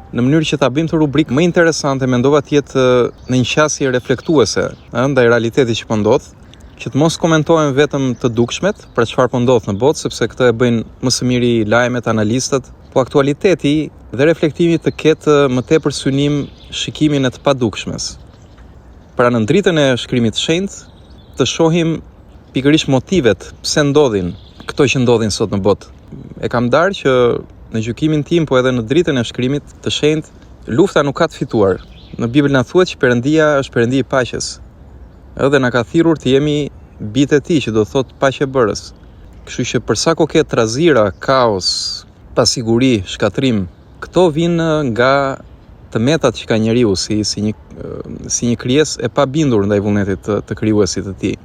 në mënyrë që ta bëjmë të rubrikë më interesante, mendova të jetë në një qasje reflektuese ndaj realiteti që po ndodh, që të mos komentojmë vetëm të dukshmet për çfarë po ndodh në botë, sepse këtë e bëjnë më së miri lajmet, analistët, po aktualiteti dhe reflektimi të ketë më tepër synim shikimin e të padukshmes. Pra në dritën e shkrimit të shenjtë, të shohim pikërisht motivet pse ndodhin këto që ndodhin sot në botë. E kam darë që në gjykimin tim, po edhe në dritën e shkrimit të shenjtë, lufta nuk ka të fituar. Në Bibël na thuhet që Perëndia është Perëndi i paqes. Edhe na ka thirrur të jemi bijtë e Tij, që do thotë paqebërës. Kështu që për sa kohë trazira, kaos, pasiguri, shkatrim, këto vinë nga tëmetat që ka njeriu si një krijesë e pabindur ndaj vullnetit të krijuesit të tij.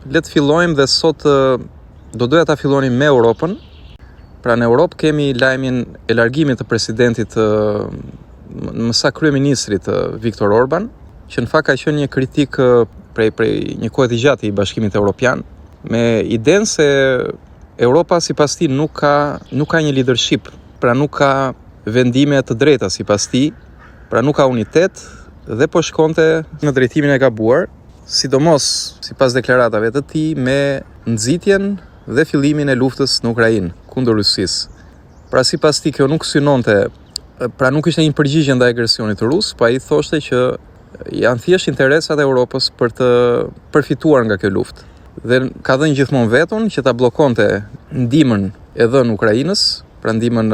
Le të fillojmë dhe sot do doja ta fillonim me Europën. Pra në Europë kemi lajmin e largimit të presidentit mësa kryeministrit Viktor Orban, që në fakt ka qenë një kritik prej një kohe të gjatë i Bashkimit Evropian, me idenë se Europa sipas tij nuk ka një leadership, pra nuk ka vendime të drejta sipas tij, pra nuk ka unitet dhe po shkonte në drejtimin e gabuar, sidomos sipas deklaratave të tij me nxitjen dhe fillimin e luftës në Ukrainë kundër Rusisë. Pra sipas tij kjo nuk synonte, pra nuk ishte një përgjigje ndaj agresionit rus, po ai thoshte që janë thjesht interesat e Europës për të përfituar nga kjo luftë. Dhe ka dhënë gjithmonë veton që ta bllokonte ndihmën e dhënë Ukrainës, pra ndihmën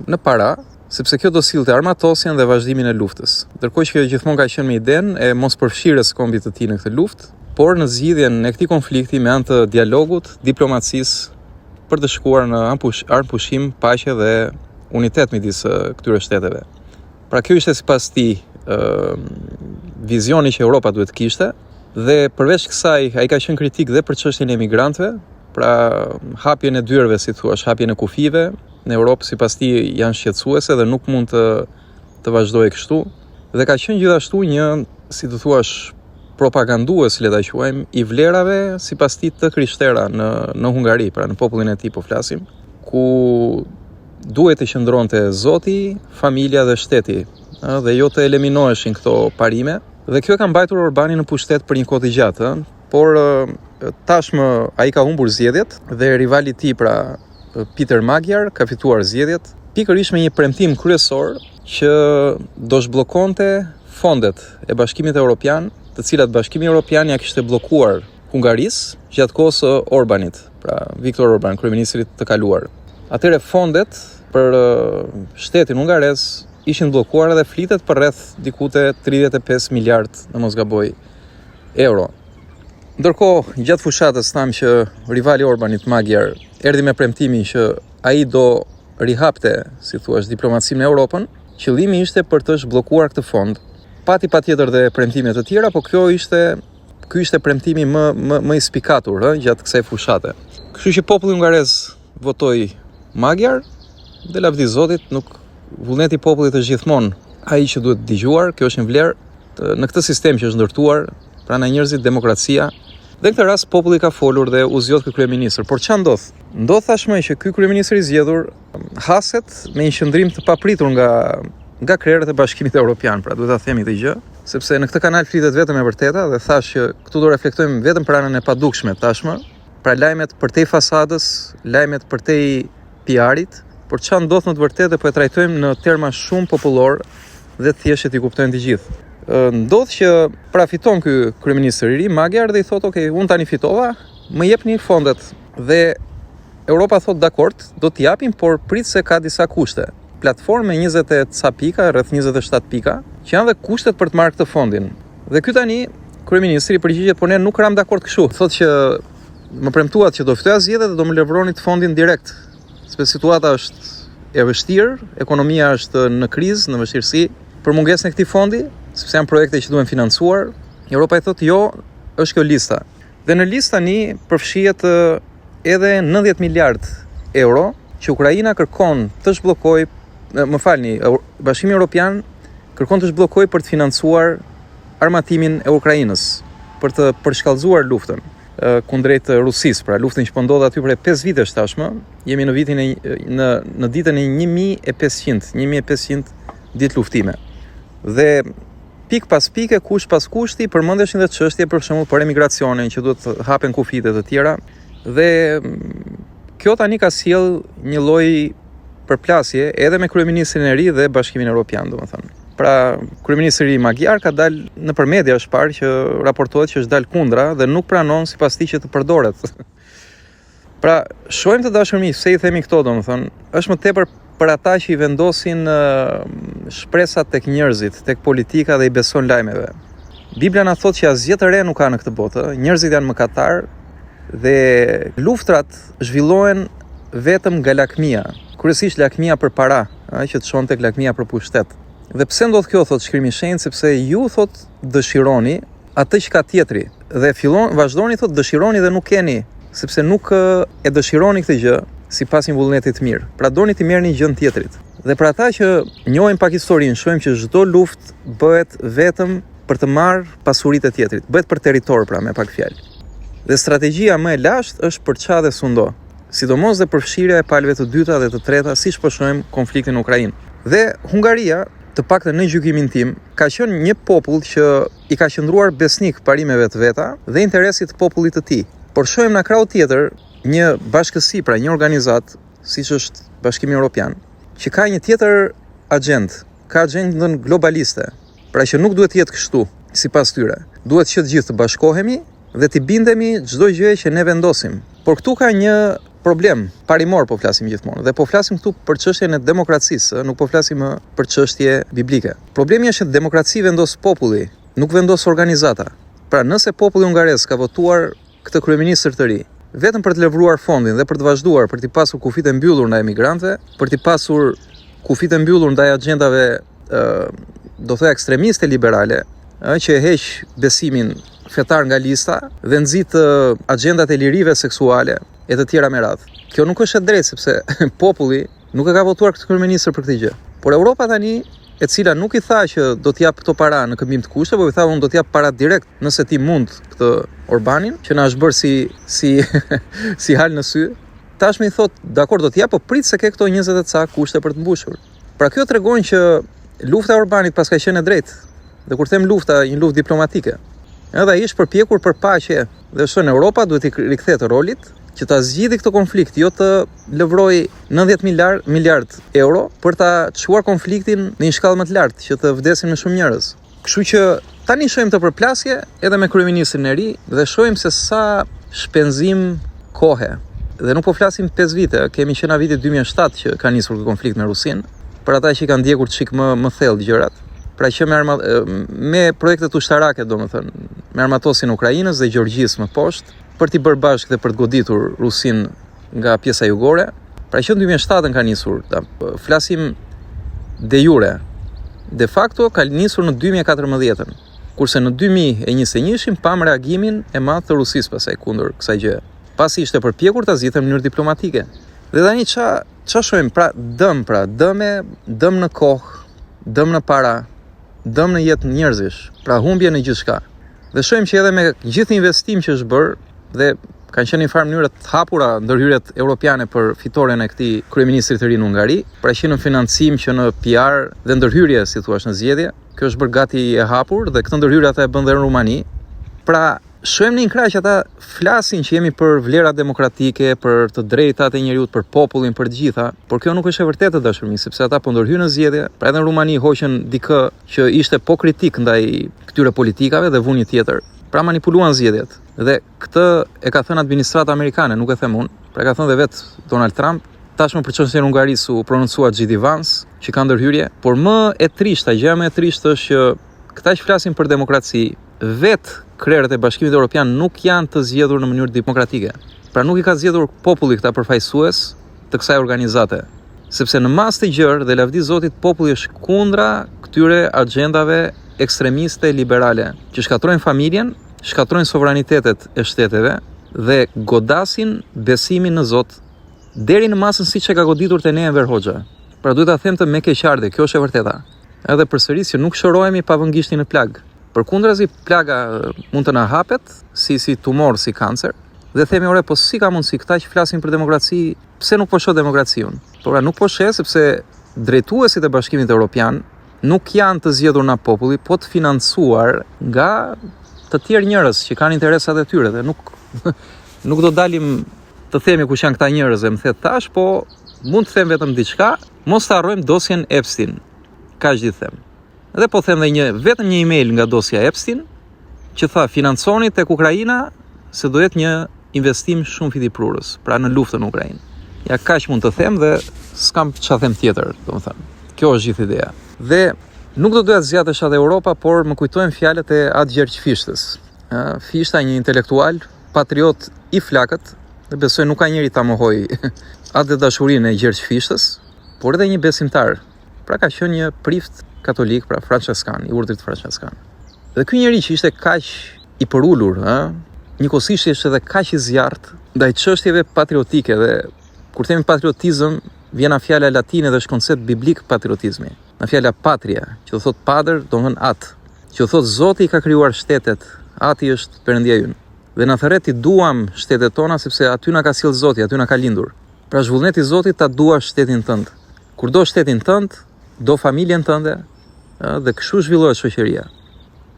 në para, sepse kjo do sillte armatosjen dhe vazhdimin e luftës. Ndërkohë që kjo gjithmonë ka qenë me idenë e mos përfshirjes kombit të tij në këtë luftë, por në zgjidhjen e këtij konflikti me anë të dialogut, diplomacisë, për të shkuar në armpushim, paqe dhe unitet midis këtyre shteteve. Pra kjo ishte sipas tij vizioni që Europa duhet kishte, dhe përveç kësaj ai ka qenë kritik dhe për çështjen e emigrantëve, pra hapjen e dyerve, si thua, hapjen e kufive në Europë sipas tij janë shqetësuese dhe nuk mund të vazhdojë kështu. Dhe ka qenë gjithashtu një, si të thuash, propagandues, le ta quajmë, i vlerave sipas tij të krishtera në Hungari, pra në popullin e tij po flasim, ku duhet të qëndronte Zoti, familja dhe shteti, dhe jo të eliminoheshin këto parime. Dhe kjo ka mbajtur Orbanin në pushtet për një kohë të gjatë, por tashmë ai ka humbur zgjedhjet dhe rivali i tij, pra Peter Magyar, ka fituar zgjedhjet, pikërisht me një premtim kryesor që do zhbllokonte fondet e Bashkimit Evropian, të cilat Bashkimi Evropian ja kishte bllokuar Hungarisë gjatë kohës së Orbanit, pra Viktor Orban, kryeministrit të kaluar. Atëre fondet për shtetin hungarez ishin bllokuar dhe flitet për rreth dikute 35 miliard, në mos gaboj, euro. Ndërkohë, gjatë fushatës tham që rivali Orbanit, Magyar, erdhi me premtimin që ai do rihapte, si thuaç, diplomacinë në Europën. Qëllimi ishte për të zhbllokuar këtë fond. Pati patjetër dhe premtime të tjera, po ky ishte premtimi më i spikatur gjatë kësaj fushate. Kështu që populli hungarez votoi Magyar dhe lavdi Zotit, vullneti i popullit është gjithmonë ai që duhet dëgjuar. Kjo është një vlerë në këtë sistem që është ndërtuar pranë njerëzit, demokracia. Dhe në këtë rast populli ka folur dhe u zgjodh ky kryeministër. Por ç'a ndodh? Ndodh tashmë që ky kryeministër i zgjedhur haset me një qëndrim të papritur nga krerët e Bashkimit Evropian, pra duhet ta themi këtë gjë, sepse në këtë kanal flitet vetëm e vërteta dhe thash që këtu do reflektojmë vetëm për anën e padukshme tashmë, pra lajmet përtej fasadës, lajmet përtej PR-it, por ç'a ndodh në të vërtetë po e trajtojmë në terma shumë popullor dhe thjesht që t'i kuptojnë të gjithë. Ndodh që pra fiton ky kryeministër i ri, Magyar, dhe i thotë, "Ok, unë tani fitova, më jepni fondet." Dhe Europa thotë, "Dakord, do t'i japim, por prit se ka disa kushte." Platformë 20 ca pika, rreth 27 pika, që janë dhe kushtet për të marrë këtë fondin. Dhe ky tani kryeministri përgjigjet, "Po ne nuk ram dakord kështu." Thotë që më premtuat që do ftoja zgjedhjet dhe do më levroni të fondin direkt. Sepse situata është e vështirë, ekonomia është në krizë, në vështirësi, për mungesën e këtij fondi, sepse janë projekte që duhen financuar. Europa i thotë, "Jo, është kjo lista." Dhe në listë tani përfshihet edhe 90 miliard euro që Ukraina kërkon të zhbllokojë, Bashkimi Evropian kërkon të zhbllokojë për të financuar armatimin e Ukrainës, për të përshkallëzuar luftën kundrejt Rusisë, pra luftën që po ndodh aty për 5 vitesh tashmë. Jemi në vitin në ditën e 1500 ditë luftime. Dhe pik pas pike, kush pas kushti, përmendeshin dhe çështje për shembull për emigracionin që duhet të hapen kufit e të tjera. Dhe kjo tani ka sjell një lloj përplasje edhe me kryeministrin e ri dhe Bashkimin Evropian, domethënë. Pra, kryeministri i ri Magyar ka dalë nëpër media është parë që raportohet që është dalë kundra dhe nuk pranon sipas tij që të përdoret. Pra, shohim të dashur miq, pse i themi këto, domethënë, është më tepër për ata që i vendosin shpresat tek njerëzit, tek politika dhe i beson lajmeve. Bibla na thotë që asgjë të re nuk ka në këtë botë, njerëzit janë mëkatar dhe luftrat zhvillohen vetëm nga lakmia, kryesisht lakmia për para, që të shon tek lakmia për pushtet. Dhe pse ndodh kjo, thot shkrimi i shenjtë, sepse ju thot dëshironi atë që ka tjetri dhe vazhdoni thot dëshironi dhe nuk keni, sepse nuk e dëshironi këtë gjë sipas një vullneti të mirë. Pra doni të merrni gjën tjetrit. Dhe për ata që njohin pak historinë, shohim që çdo luftë bëhet vetëm për të marrë pasuritë e tjetrit, bëhet për territor, pra me pak fjalë. Dhe strategjia më e lashtë është për ça dhe sundo, sidomos dhe përfshirja e palëve të dyta dhe të treta, siç po shohim konfliktin në Ukrainë. Dhe Hungaria, të paktën në gjykimin tim, ka qenë një popull që i ka qëndruar besnik parimeve të veta dhe interesit të popullit të tij. Por shohim në krau tjetër një bashkësi, pra një organizat, siç është Bashkimi Evropian, që ka një tjetër agjend, ka agjendën globaliste, pra që nuk duhet të jetë kështu, sipas tyre. Duhet që të gjithë të bashkohemi dhe të bindemi çdo gjë që ne vendosim. Por këtu ka një problem parimor, po flasim gjithmonë, dhe po flasim këtu për çështjen e demokracisë, nuk po flasim për çështje biblike. Problemi është që demokraci vendos populli, nuk vendos organizata. Pra nëse populli hungarez ka votuar këtë kryeministër të ri, vetëm për të levruar fondin dhe për të vazhduar, për të pasur kufit e mbyllur ndaj emigrantëve, për të pasur kufit e mbyllur ndaj agjendave, do thëja ekstremiste liberale, që e heq besimin fetar nga lista dhe nxit agjendat e lirive seksuale e të tjera me radhë. Kjo nuk është e drejtë, sepse populli nuk e ka votuar këtë kryeministër për këtë gjë. Por Europa tani, e cila nuk i tha që do t'jap këto para në këmbim të kushte, por i tha unë do t'jap para direkt nëse ti mund këtë Orbanin, që na është bërë si hal në sy. Tashmë i thot, dakor do t'jap, po prit se ke këto 20 e ca kushte për të mbushur. Pra kjo tregon që lufta e Orbanit pas ka qenë e drejtë. Dhe kur them lufta, një luftë diplomatike. Edhe ai është përpjekur për paqe dhe shon Europa duhet i rikthehet rolit që ta zgjidhë këtë konflikt, jo të lëvroj 90 miliard euro për ta çuar konfliktin në një shkallë më të lartë që të vdesin më shumë njerëz. Kështu që tani shohim të përplasje edhe me kryeministrin e ri dhe shohim se sa shpenzim kohe. Dhe nuk po flasim 5 vite, kemi qenë në vitin 2007 që ka nisur ky konflikt me Rusinë, për ata që kanë ndjekur çik më thellë gjërat. Pra që me projektet ushtarake, domethënë, me armatosin e Ukrainës dhe Gjeorgjisë më poshtë, për t'i bërë bashkë dhe për të goditur Rusin nga pjesa jugore. Pra që në 2007 ka nisur, flasim de jure. De facto ka nisur në 2014, kurse në 2021 pam reagimin e madh të Rusisë pasaj kundër kësaj gjëje. Pasi ishte përpjekur ta zgjidhte në mënyrë diplomatike. Dhe tani ç'a shohim? Pra dëm në kohë, dëm në para, dëm në jetë njerëzish, pra humbje në gjithçka. Dhe shohim që edhe me gjithë investim që është bërë dhe kanë qenë në farë mënyra të hapura ndërhyrjet europiane për fitoren e këtij kryeministrit të ri në Hungari, pra që në financim, që në PR dhe ndërhyrje, si thua, në zgjedhje. Kjo është bërë gati e hapur dhe këtë ndërhyrje ata e bën dhe në Rumani. Pra shohim në një krah që ata flasin që jemi për vlera demokratike, për të drejtat e njerëzit, për popullin, për të gjitha, por kjo nuk është e vërtetë, dashur miq, sepse ata po ndërhyjnë në zgjedhje, pra edhe në Rumani hoqën dikë që ishte po kritik ndaj këtyre politikave dhe vuni tjetër. Pra manipuluan zgjedhjet. Dhe këtë e ka thënë administrata amerikane, nuk e them unë, pra ka thënë dhe vetë Donald Trump. Tashmë për çështjen e Hungarisë u prononcua J.D. Vance, që ka ndërhyrje, por më e trishta, gjëja më e trishtë është që këta që flasin për demokraci, vetë krerët e Bashkimit Evropian nuk janë të zgjedhur në mënyrë demokratike. Pra nuk i ka zgjedhur populli këta përfaqësues të kësaj organizate, sepse në masë të gjerë dhe lavdi Zotit populli është kundra këtyre agjendave ekstremiste liberale që shkatrojnë familjen, shkatrojnë sovranitetet e shteteve dhe godasin besimin në Zot deri në masën siç e ka goditur te ne Enver Hoxha. Pra duhet ta them të me keqardhje, kjo është e vërteta. Edhe përsëris që nuk shërohemi pa vënë gishtin në plag. Përkundrazi plaga mund të na hapet si tumor, si kancer, dhe themi ore, po si ka mundësi këta që flasin për demokraci, pse nuk po shoh demokraciun? Por nuk po sheh sepse drejtuesit e Bashkimit Evropian nuk janë të zgjedhur nga populli, po të financuar nga të tjerë njerëz që kanë interesat e tyre dhe nuk do dalim të themi kush janë këta njerëz, më the thash, po mund të them vetëm diçka, mos të harrojmë dosjen Epstein. Kaq di them. Dhe po them dhe vetëm një email nga dosja Epstein që tha financoni tek Ukraina se do jetë një investim shumë fitiprurës, pra në luftën në Ukrainë. Ja kaq mund të them dhe s'kam ç'a them tjetër, domethënë. Kjo është gjithë ideja. Dhe nuk do doja të zgjatesha te Europa, por më kujtojnë fjalët e Atë Gjergj Fishtës. Fishta, një intelektual, patriot i flakët, dhe besoj nuk ka njeri ta mohoj atë dashurinë e Gjergj Fishtës, por edhe një besimtar. Pra ka qenë një prift katolik, pra franceskan, i urdhrit franceskan. Dhe ky njeri që ishte kaq i përulur, njëkohësisht ishte edhe kaq i zjarrt ndaj çështjeve patriotike dhe kur themi patriotizëm, vjen nga fjala latine dhe është koncept biblik patriotizmi. Nga fjala patria, që do thot pader, do thon atë, që do thot Zoti ka krijuar shtetet, ati është Perëndia ynë. Dhe na thërret i duam shtetet tona sepse aty na ka sjell Zoti, aty na ka lindur. Pra zhvullneti i Zotit ta duash shtetin tënd. Kur do shtetin tënd, do familjen tënde, dhe kështu zhvillohet shoqëria.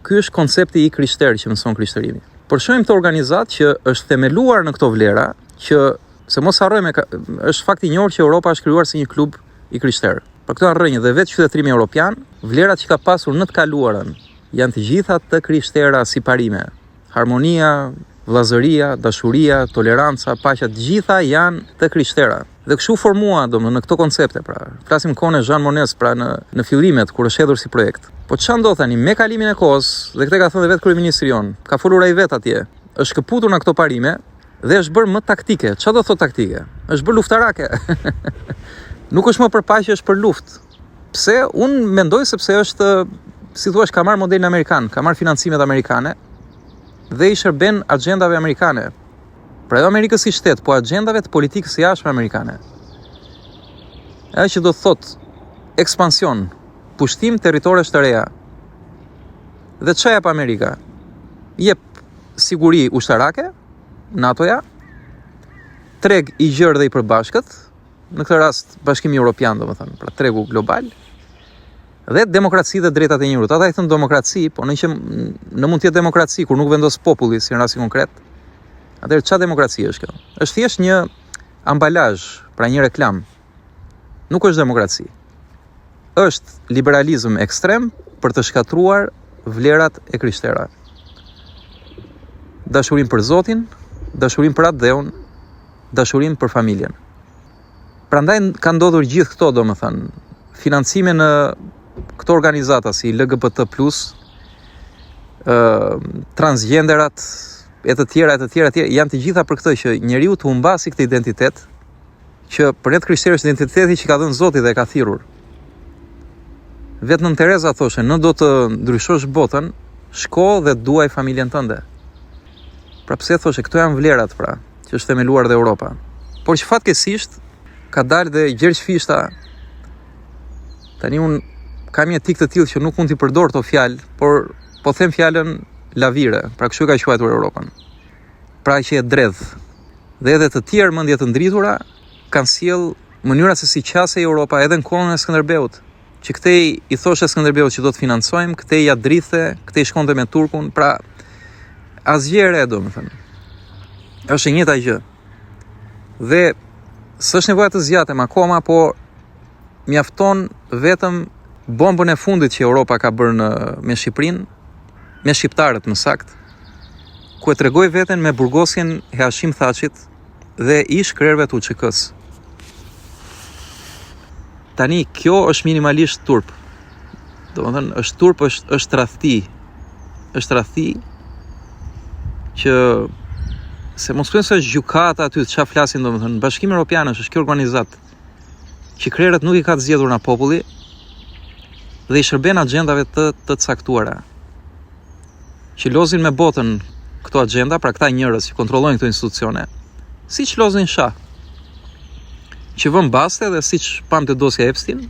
Ky është koncepti i krishterë që mëson krishtërimi. Por shohim këtë organizatë që është themeluar në këto vlera, që se mos harrojmë, është fakt i njohur që Europa është krijuar si një klub i krishterë. Për këto rrënjë dhe vetë qytetërimi evropian, vlerat që ka pasur në të kaluarën janë të gjitha të krishtera si parime. Harmonia, vllazëria, dashuria, toleranca, paqja, të gjitha janë të krishtera. Dhe kështu formua në këto koncepte, pra. Flasim kohën e Jean Monnet, pra në fillimet kur është hedhur si projekt. Po ç'a ndodh tani me kalimin e kohës, dhe këtë ka thënë vetë kryeministri jon, ka folur ai vet atje, është këputur në këto parime dhe është bërë më taktike. Ç'a do thot taktike? Është bërë luftarake. Nuk është më për paqe, është për luftë. Pse? Unë mendoj sepse është, si thua, ka marrë modelin amerikan, ka marrë financimet amerikane dhe i shërben agjendave amerikane. Pra jo Amerikës si shtet, po agjendave të politikës së jashtme amerikane. Ajo që do të thot ekspansion, pushtim territoresh të reja. Dhe ç'a jep Amerika? Jep siguri ushtarake, NATO-ja, treg i gjerë dhe i përbashkët, në këtë rast Bashkimi Evropian, domethënë, pra tregu global, dhe demokraci dhe drejtat e njerëzit. Ata i thënë demokraci, po në mund të jetë demokraci kur nuk vendos populli si në rasti konkret. Atëherë ç'a demokraci është kjo? Është thjesht një ambalazh, pra një reklam. Nuk është demokraci. Është liberalizëm ekstrem për të shkatruar vlerat e krishtera. Dashurim për Zotin, dashurim për atë dheun, dashurim për familjen. Prandaj ka ndodhur gjithë këto, domethënë, financime në këto organizata si LGBT+, transgenderat, e të tjera, janë të gjitha për këtë që njeriu të humbasi këtë identitet, që për ne të krishterë identiteti që ka dhënë Zoti dhe ka thirrur. Vetë Nën Tereza thoshe, në do të ndryshosh botën, shko dhe duaj familjen tënde. Pra pse thoshe, këto janë vlerat, pra, që është themeluar dhe Europa. Por që fatkeqësisht ka dalë dhe Gjergj Fishta. Tani unë kam një etik të tillë që nuk mund t'i përdor këto fjalë, por po them fjalën lavire, pra kështu ka quajtur Europën. Pra që e dredh. Dhe edhe të tjerë mendje të ndritura kanë sjell mënyra se si qasej Europa edhe në kohën e Skënderbeut. Që këtej i thoshte Skënderbeut që do të financojmë, këtej ja drithe, këtej shkonte me Turkun, pra asgjë e re, domethënë. Është e njëjta gjë. Dhe s'është nevoja të zgjatem akoma, po mjafton vetëm bombën e fundit që Europa ka bërë me Shqipërinë, me shqiptarët më sakt, ku e tregoi veten me burgosjen e Hashim Thachit dhe ish krerëve të UÇK-s. Tani kjo është minimalisht turp. Domethënë është turp, është tradhti. Është tradhti që se mos thuhen se është gjykata aty çfarë flasin, domethënë Bashkimi Evropian është kjo organizat që krerët nuk i ka të zgjedhur nga populli dhe i shërben agjendave të caktuara. Që lozin me botën këto agjenda, pra këta njerëz që kontrollojnë këto institucione, siç lozin shah. Që vën baste dhe siç pam të dosja Epstein,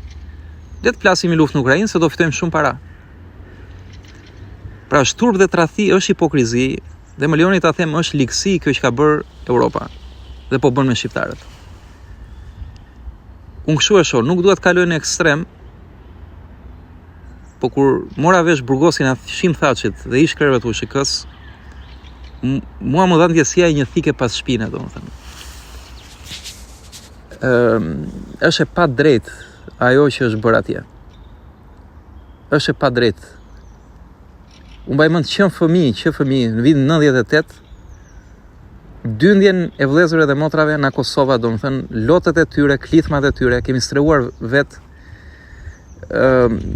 le të flasim i luftë në Ukrainë se do fitojmë shumë para. Pra është turp dhe tradhti, është hipokrizi, dhe më lejoni ta them është ligësi kjo që ka bërë Europa dhe po bën me shqiptarët. Unë kështu e shoh, nuk duhet kalojnë në ekstrem, po kur mora vesh burgosin atë Shim Thaçit dhe ish krerëve të USHK-s, mua më dha ndjesia e një thike pas shpine, domethënë. Është e pa drejt ajo që është bërë atje. Është e pa drejt. Unë mbaj mend që fëmijë në vitin 98, dyndjen e vëllezërve dhe motrave në Kosova, domethënë lotët e tyre, klithmat e tyre, kemi strehuar vetë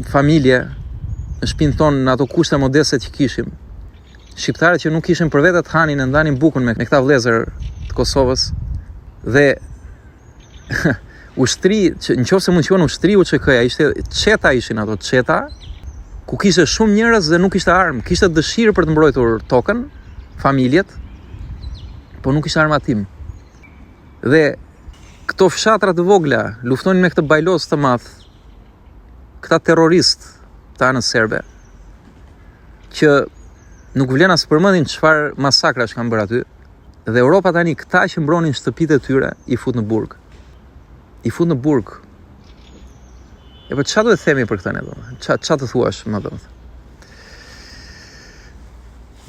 familje në shtëpinë tonë në ato kushte modeste që kishim. Shqiptarët që nuk kishin për vete të hanin e ndanin bukën me këta vëllezër të Kosovës dhe ushtri, nëse mund të quhen ushtri UÇK-ja, ishte çeta, ishin ato çeta ku kishte shumë njerëz dhe nuk kishte armë, kishte dëshirë për të mbrojtur tokën, familjet, po nuk kishte armatim. Dhe këto fshatra të vogla luftonin me këtë bajlos të madh, këta terroristë të anës serbe, që nuk vlen as përmendin çfarë masakrash kanë bërë aty, dhe Europa tani këta që mbronin shtëpitë e tyre i fut në burg. E po çfarë duhet të themi për këtë ne, domethënë? Çfarë të thuash, më domethënë?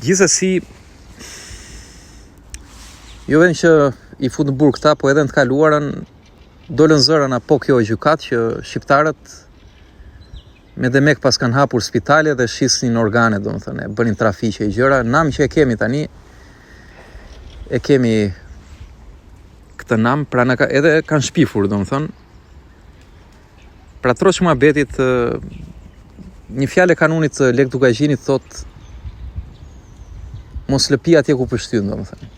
Gjithsesi, jo vetëm që i fut në burg këta, po edhe në të kaluarën dolën zëra apo kjo gjykat që shqiptarët me demek pas kanë hapur spitale dhe shisnin organe, domethënë, bënin trafiqe e gjëra. Nam që e kemi tani, e kemi këtë nam, pra edhe kanë shpifur, domethënë. Pra troç muhabetit, një fjalë e kanunit të Lek Dugajinit thot mos lëpi atje ku pështyn, domethënë.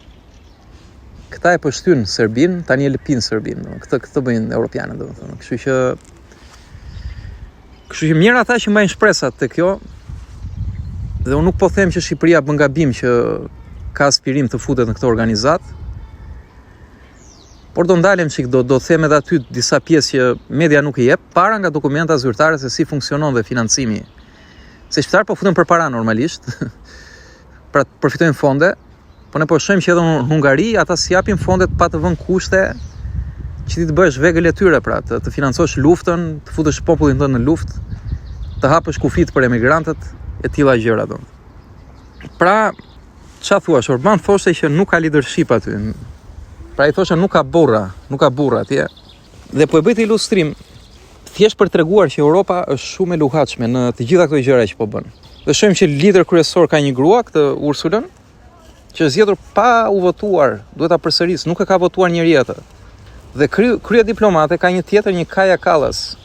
Këta e pështyn Serbin, tani e lëpin Serbin, domethënë. Këtë bëjnë europianët, domethënë. Kështu që mirë ata që mbajnë shpresat të kjo, dhe unë nuk po them që Shqipëria bën gabim që ka aspirim të futet në këtë organizat, por do ndalem që do them edhe aty disa pjesë që media nuk i jep, para nga dokumenta zyrtare se si funksionon dhe financimi. Se shqiptarë po futen për para normalisht, pra përfitojnë fonde, po ne po shohim që edhe në Hungari ata si japin fondet pa të vënë kushte që ti të bësh vegël e tyre, pra të financosh luftën, të futesh popullin tënd në luftë, të hapësh kufit për emigrantët e tilla gjëra don. Pra, çfarë thuash? Orban thoshte që nuk ka leadership aty. Pra i thosha nuk ka burra atje. Dhe po e bëjt ilustrim thjesht për treguar që Europa është shumë e luhatshme në të gjitha këto gjëra që po bën. Dhe shohim që lider kryesor ka një grua, këtë Ursulën, që është zgjedhur pa u votuar, duhet ta përsëris, nuk e ka votuar njëri atë. Dhe krye diplomate ka një tjetër, një Kaja Kallas.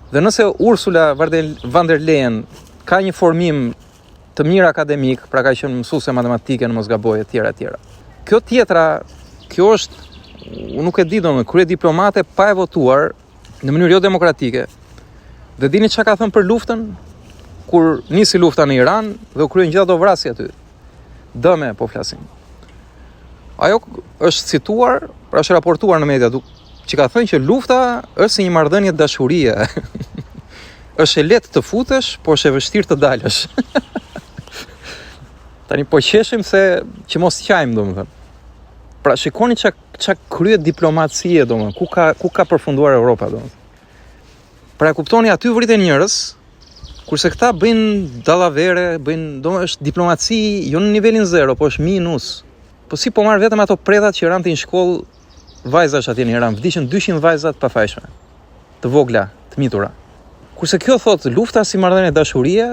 Dhe nëse Ursula von der Leyen ka një formim të mirë akademik, pra ka qenë mësuese matematike në mos gaboj etj. Kjo tjetra, kjo është, unë nuk e di domethënë, krye diplomate pa e votuar në mënyrë jo demokratike. Dhe dini çka ka thënë për luftën kur nisi lufta në Iran dhe u kryen gjithë ato vrasje aty. Dëme po flasim. Ajo është cituar, pra është raportuar në media, që ka thënë që lufta është si një marrëdhënie dashurie. Është e lehtë të futesh, po është e vështirë të dalësh. Tani po qeshim se që mos qajmë, domethënë. Pra shikoni çka kryet diplomacie, domethënë, ku ka përfunduar Europa, domethënë. Pra e kuptoni, aty vriten njerëz, kurse këta bëjnë dallavere, domethënë është diplomaci jo në nivelin 0, po është minus. Po si po marr vetëm ato predhat që rantin në shkollë vajzash atje në Iran, vdiqën 200 vajza të pafajshme, të vogla, të mitura. Kurse kjo thotë lufta si marrëdhënie dashurie,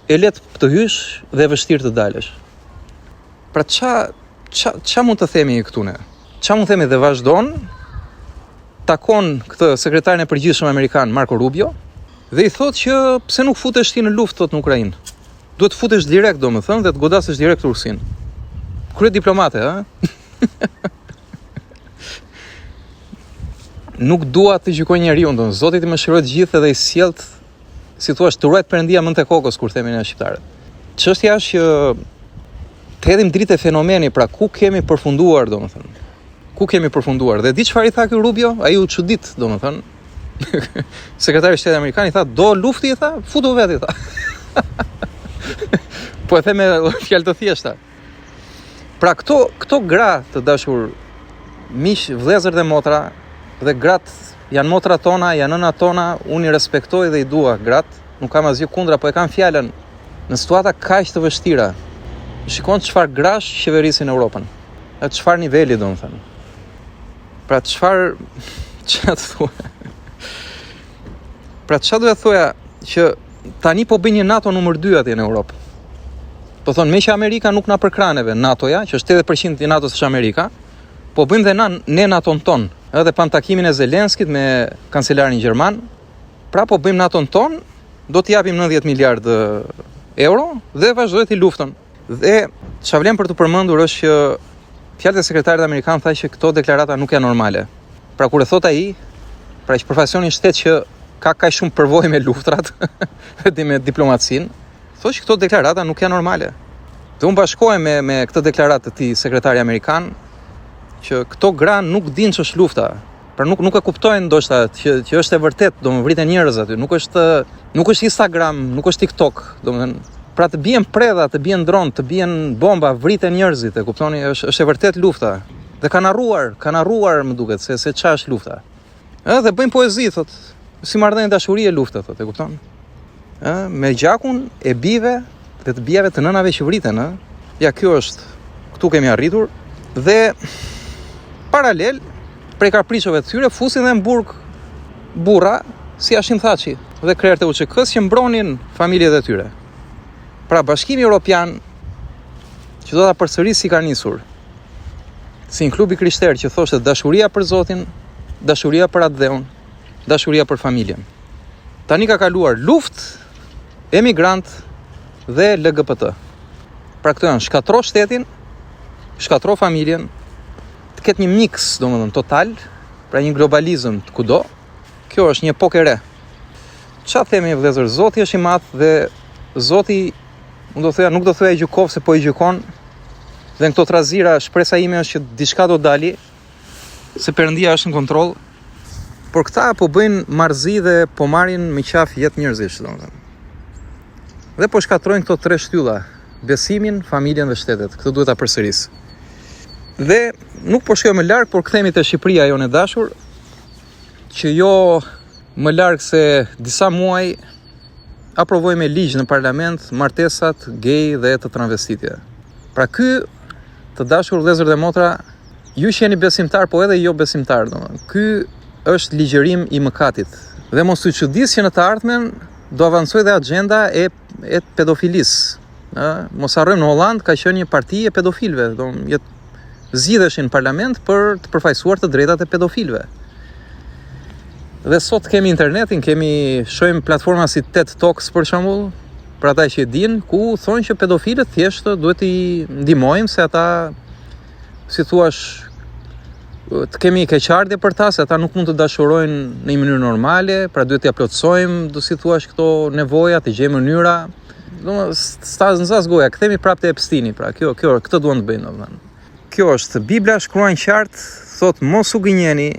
e lehtë të hysh dhe e vështirë të dalësh. Pra ç'a mund të themi këtu ne? Ç'a mund të themi dhe vazhdon? Takon këtë sekretarin e përgjithshëm amerikan Marco Rubio dhe i thotë që pse nuk futesh ti në luftë thotë në Ukrainë? Duhet të futesh direkt domethënë dhe të godasësh direkt Rusin. Krye diplomate, ha? Nuk dua të gjykoj njeriu, domethënë Zoti të më shirojë të gjithë dhe i sjellt, si thua, të ruajt Perëndia mend te kokës kur themi ne shqiptarët. Çështja është që të hedhim dritë e fenomeni, pra ku kemi përfunduar, domethënë. Ku kemi përfunduar? Dhe di çfarë i tha ky Rubio? Ai u çudit, domethënë. Sekretari i Shtetit amerikan i tha, "Do lufti?" i tha, "Futu vetë," i tha. Po e them me fjalë të thjeshta. Pra këto gra të dashur miq, vëllezër dhe motra, dhe gratë janë motrat tona, janë nënat tona, unë i respektoj dhe i dua gratë, nuk kam asgjë kundra, po e kam fjalën në situata kaq të vështira. Shikon çfarë grash qeverisin Europën. Atë çfarë niveli domethënë. Pra çfarë thua? Pra çfarë do të thoja që tani po bën një NATO numër 2 atje në Europë. Po thonë me që Amerika nuk na përkraneve NATO-ja, që është 80% i NATO-s është Amerika, po bëjmë dhe ne NATO-n ton. Edhe pan takimin e Zelenskit me kancelarin gjerman, pra po bëjmë NATO-n ton, do t'i japim 90 miliard euro dhe vazhdojmë të luftën. Dhe çfarë vlen për të përmendur është që fjalët e sekretarit amerikan tha që këto deklarata nuk janë normale. Pra kur e thot ai, pra që përfaqësonin shtet që ka kaq shumë përvojë me luftrat dhe me diplomacinë, thotë që këto deklarata nuk janë normale. Dhe unë bashkohem me këtë deklaratë të tij sekretari amerikan që këto gra nuk dinë ç'është lufta. Pra nuk e kuptojnë ndoshta që është e vërtet, domethënë vriten njerëz aty, nuk është Instagram, nuk është TikTok, domethënë pra të bien predha, të bien dron, të bien bomba, vriten njerëzit, e kuptoni, është e vërtet lufta. Dhe kanë harruar më duket se ç'a është lufta. Dhe bëjnë poezi, thotë, si marrëdhënie dashurie lufta, thotë, e kupton? Me gjakun e bijve dhe të bijave të nënave që vriten, Ja, kjo është, këtu kemi arritur dhe paralel prej kapriçove të tyre fusin dhe në burg burra si Hashim Thaçi dhe krerët e UÇK-s që mbronin familjet e tyre. Pra Bashkimi Evropian që do ta përsërisë si ka nisur, si një klub i krishterë që thoshte dashuria për Zotin, dashuria për atë dheun, dashuria për familjen. Tani ka kaluar luftë, emigrant dhe LGBT. Pra këto janë shkatro shtetin, shkatro familjen, të ketë një mix, domethënë total, pra një globalizëm të kudo. Kjo është një epokë e re. Çfarë themi vëllezër, Zoti është i madh dhe Zoti, unë do thoya, nuk do thoya i gjykon se po i gjykon. Dhe në këto trazira shpresa ime është që diçka do dali, se Perëndia është në kontroll. Por këta po bëjnë marrëzi dhe po marrin me qaf jetë njerëzish, domethënë. Dhe po shkatrojnë këto tre shtylla, besimin, familjen dhe shtetet. Këtë duhet ta përsëris. Dhe nuk po shkoj më larg, por kthehemi te Shqipëria jonë e dashur, që jo më larg se disa muaj aprovoi me ligj në parlament martesat gay dhe të transvestitëve. Pra ky, të dashur vëllezër dhe motra, ju që jeni besimtar, po edhe jo besimtar, domethënë. Ky është ligjërim i mëkatit. Dhe mos u çudis që në të ardhmen do avancoj dhe agenda e pedofilisë. Mos harrojmë në Holland ka qenë një parti e pedofilëve, domethënë zgjidheshin në parlament për të përfaqësuar të drejtat e pedofilëve. Dhe sot kemi internetin, shohim platforma si TED Talks për shembull, për ata që e dinë, ku thonë që pedofilët thjesht duhet i ndihmojmë se ata, si thuaç, të kemi keqardhje për ta, se ata nuk mund të dashurojnë në një mënyrë normale, pra duhet t'i plotësojmë, do si thuaç, këto nevoja, të gjejmë mënyra. Domethënë nxas goja, kthehemi prapë te Epsteini, pra këtë duan të bëjnë domethënë. Kjo është Bibla shkruan qartë, thot mos u gënjeni,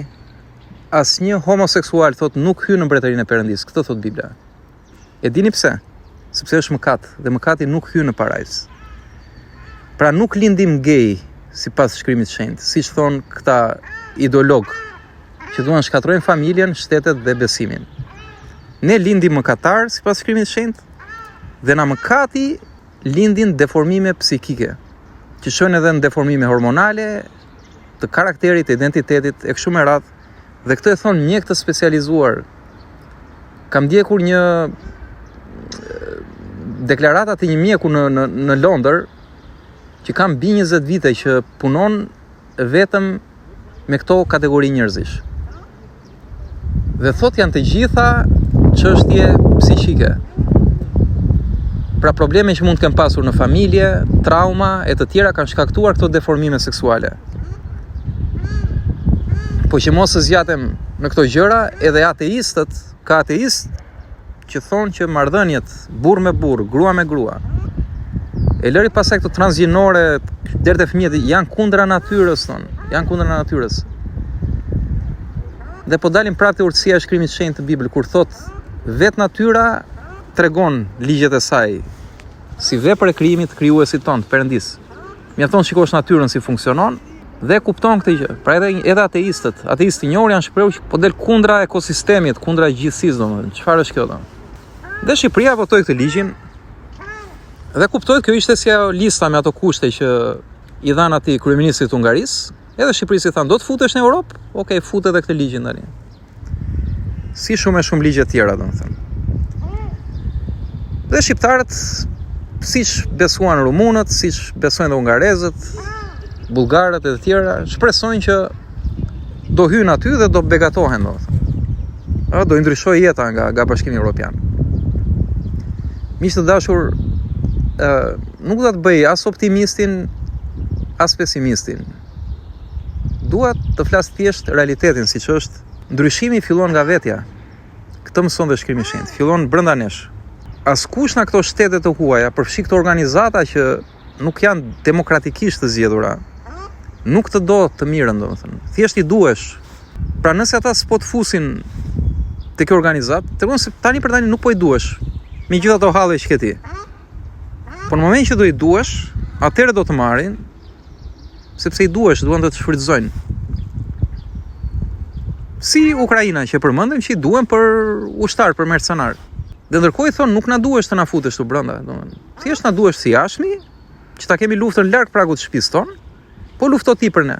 asnjë homoseksual thot nuk hyn në mbretërinë e Perëndis. Këtë thot Bibla. E dini pse? Sepse është mëkat dhe mëkati nuk hyn në parajs. Pra nuk lindim gay sipas shkrimit të shenjtë, siç thon këta ideolog që duan shkatrojnë familjen, shtetet dhe besimin. Ne lindim mëkatar sipas shkrimit të shenjtë dhe na mëkati lindin deformime psikike, që shojnë edhe në deformime hormonale, të karakterit, të identitetit, e kështu me radhë. Dhe këtë e thonë mjek të specializuar. Kam ndjekur një deklarata të një mjeku në Londër, që kam mbi 20 vite që punon vetëm me këto kategori njerëzish. Dhe thot janë të gjitha çështje psiqike. Pra probleme që mund të kemë pasur në familje, trauma e të tjera kanë shkaktuar këto deformime seksuale. Po që mos zgjatem në këto gjëra, edhe ateistët, ka ateist që thonë që marrëdhëniet burr me burr, grua me grua, e lëri pasaj këto transgjinore deri te fëmijët janë kundra natyrës, thonë, janë kundra natyrës. Dhe po dalim prapë te urtësia e shkrimit të shenjtë të Bibël, kur thotë vetë natyra tregon ligjet e saj si vepër e krijimit të krijuesit ton, Perëndis. Mjafton shikosh natyrën si funksionon dhe kupton këtë gjë. Pra edhe ateistët, ateistë i njohur janë shprehur që po del kundra ekosistemit, kundra gjithësisë, domethënë. Çfarë është kjo domethënë? Dhe Shqipëria votoi këtë ligjin dhe kuptoi kjo ishte si ajo lista me ato kushte që i dhanë atij kryeministrit të Hungarisë, edhe Shqipërisë i thanë do të futesh në Europë, okej, futet edhe këtë ligjin tani. Si shumë ligje të tjera, domethënë. Dhe shqiptarët, siç besuan rumunët, siç besojnë dhe hungarezët, bullgarët e të tjera, shpresojnë që do hyjnë aty dhe do begatohen, domethënë. Do i ndryshojë jeta nga Bashkimi Evropian. Miq të dashur, nuk do të bëj as optimistin, as pesimistin. Dua të flas thjesht realitetin siç është. Ndryshimi fillon nga vetja. Këtë mëson dhe Shkrimi i Shenjtë. Fillon brenda nesh. Askush nga këto shtete të huaja, përfshi këto organizata që nuk janë demokratikisht të zgjedhura, nuk të do të mirën, domethënë. Thjesht i duhesh. Pra nëse ata s'po të fusin te kjo organizat, tregon se tani për tani nuk po i duhesh. Me gjithë ato halle që ke ti. Po në moment që do i duhesh, atëherë do të marrin, sepse i duhesh, duan të të shfrytëzojnë. Si Ukraina që përmendëm që i duhen për ushtar, për mercenar. Dhe ndërkohë i thonë nuk na duhesh të na futesh tu brenda, domethënë. Thjesht na duhesh si jashtëmi, që ta kemi luftën larg pragut të shtëpisë tonë, po lufto ti për ne.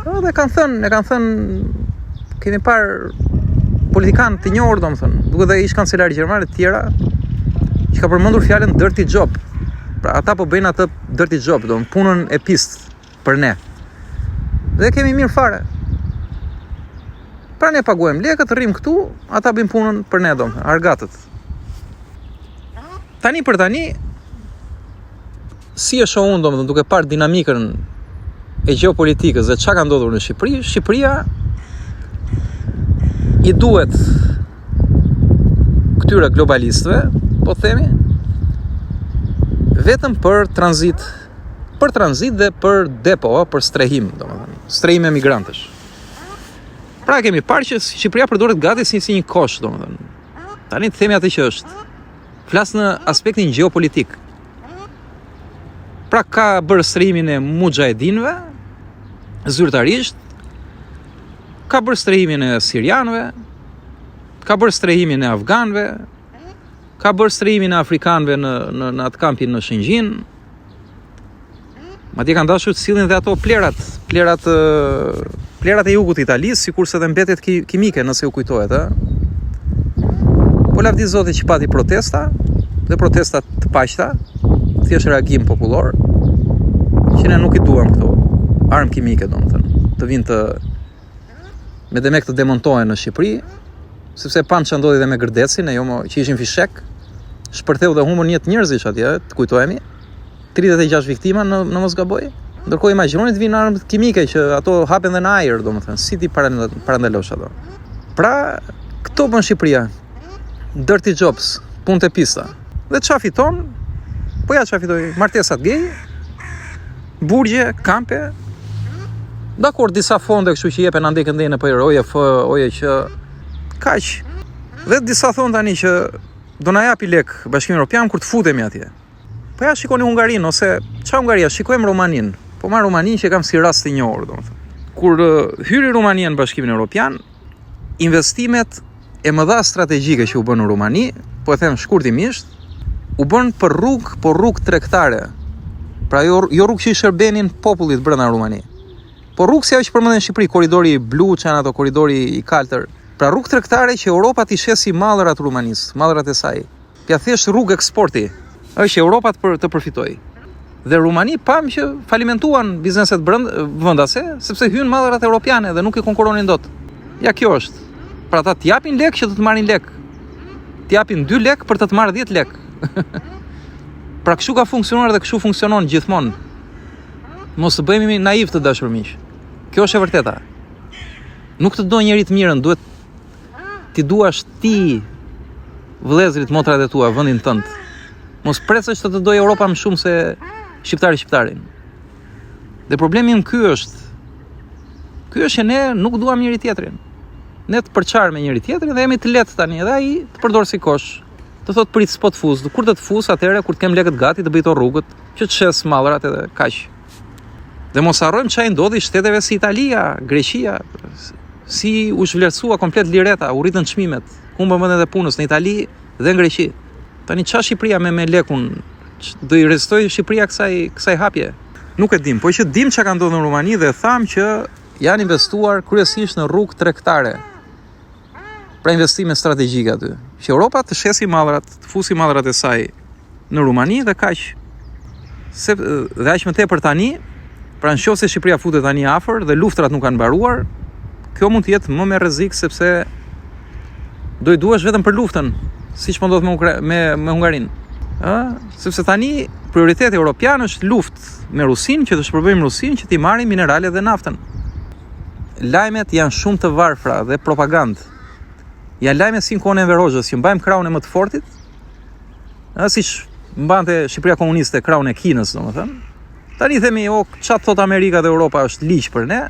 Dhe kanë thënë, kemi parë politikanë të njohur, domethënë, duke dhe ish kancelar gjerman e të tjera, që ka përmendur fjalën dirty job. Pra ata po bëjnë atë dirty job, domethënë punën e pistë për ne. Dhe kemi mirë fare. Pra ne paguajmë lekët, rrim këtu, ata bëjnë punën për ne, domethënë, argatët. Tani për tani, si e shoh unë, domethënë, duke parë dinamikën e gjeopolitikës dhe çka ka ndodhur në Shqipëri, Shqipëria i duhet këtyre globalistëve, po themi, vetëm për tranzit dhe për depo, për strehim, domethënë, strehim e migrantësh. Pra kemi parë që Shqipëria përdoret gati si një kosh, domethënë. Tani të themi atë që është. Flas në aspektin gjeopolitik. Pra ka bërë strehimin e mujahedinëve, zyrtarisht, ka bërë strehimin e sirianëve, ka bërë strehimin e afganëve, ka bërë strehimin e afrikanëve në atë kampin në Shëngjin. Madje kanë dashur të sillin dhe ato plerat e jugut të Italisë, sikurse edhe mbetet kimike, nëse ju kujtohet, Po lavdi Zoti që pati protesta, dhe protesta të paqta, thjesht reagim popullor, që ne nuk i duam këto armë kimike, domethënë, të vinë me demek të demontohen në Shqipëri, sepse pan që ndodhi dhe me Gërdecin, që ishin fishek, shpërtheu dhe humbën jetë njerëzish atje, të kujtohemi, 36 viktima në mos gaboj. Ndërkohë imagjinoni të vinë armë kimike që ato hapen dhe në ajër, domethënë, si ti parandalosh ato. Pra, këto bën Shqipëria. Dirty jobs, punë të pista. Dhe çfarë fiton? Po ja çfarë fitoi? Martesat gay, burgje, kampe. Dakor, disa fonde kështu që jepen ande këndene për oje që kaq. Dhe disa thonë tani që do na japi lek Bashkimi Evropian kur të futemi atje. Po ja shikoni Hungarinë ose çfarë Hungaria, shikojmë Rumaninë. Po marr Rumaninë që kam si rast të njohur, domethënë. Kur hyri Rumania në Bashkimin Evropian, investimet e mëdha strategjike që u bën në Rumani, po e them shkurtimisht, u bën për rrugë tregtare. Pra jo rrugë që i shërbenin popullit brenda Rumani. Po rrugë si ajo që përmenden në Shqipëri, koridori blu, çan ato koridori i kaltër. Pra rrugë tregtare që Europa t'i shesi mallrat Rumanisë, mallrat e saj. Pja thjesht rrugë eksporti. Është Europa të përfitoj. Dhe Rumani pam që falimentuan bizneset vendase, sepse hyn mallrat europiane dhe nuk i konkuronin dot. Ja kjo është. Pra ata t'japin lek që të marrin lek. T'japin 2 lek për të marrë 10 lek. Pra kështu ka funksionuar dhe kështu funksionon gjithmonë. Mos të bëhemi naiv të dashur miq. Kjo është e vërteta. Nuk të do njëri të mirën, duhet ti duash ti vëllezrit, motrat e tua, vendin tënd. Mos presësh të dojë Europa më shumë se shqiptarin. Dhe problemi në ky është që ne nuk duam njëri tjetrin. Ne të përçar me njëri tjetrin dhe jemi të lehtë tani, dhe ai të përdor si kosh. Të thot prit s'po të fus. Kur të fus atëherë kur të kem lekët gati të bëj to rrugët, që të shes mallrat edhe kaq. Dhe mos harrojmë çfarë ndodhi shteteve si Italia, Greqia, si u zhvlerësua komplet lireta, u rritën çmimet, humbën vendet e punës në Itali dhe në Greqi. Tani qa Shqipëria me lekun, do i rezistoj Shqipëria kësaj hapje? Nuk e dim, po që dim që ka ndodhur në Rumani dhe tham që janë investuar kryesisht në rrugë tregtare. Pra investime strategjike aty. Që Europa të shesi mallrat, të fusi mallrat e saj në Rumani dhe kaq. Dhe aq më tepër tani, pra nëse Shqipëria futet tani afër dhe luftrat nuk kanë mbaruar, kjo mund të jetë më me rrezik sepse do i duash vetëm për luftën, siç po ndodh me Hungarinë. Sepse tani prioriteti europian është luftë me Rusinë, që të shpërbëjmë Rusinë që t'i marrin mineralet dhe naftën. Lajmet janë shumë të varfra dhe propagandë. Janë lajme si në kohën e Enver Hoxhës, që mbajmë krahun e më të fortit, siç mbante Shqipëria komuniste krahun e Kinës, domethënë. Tani themi, çfarë thot Amerika dhe Europa është ligj për ne.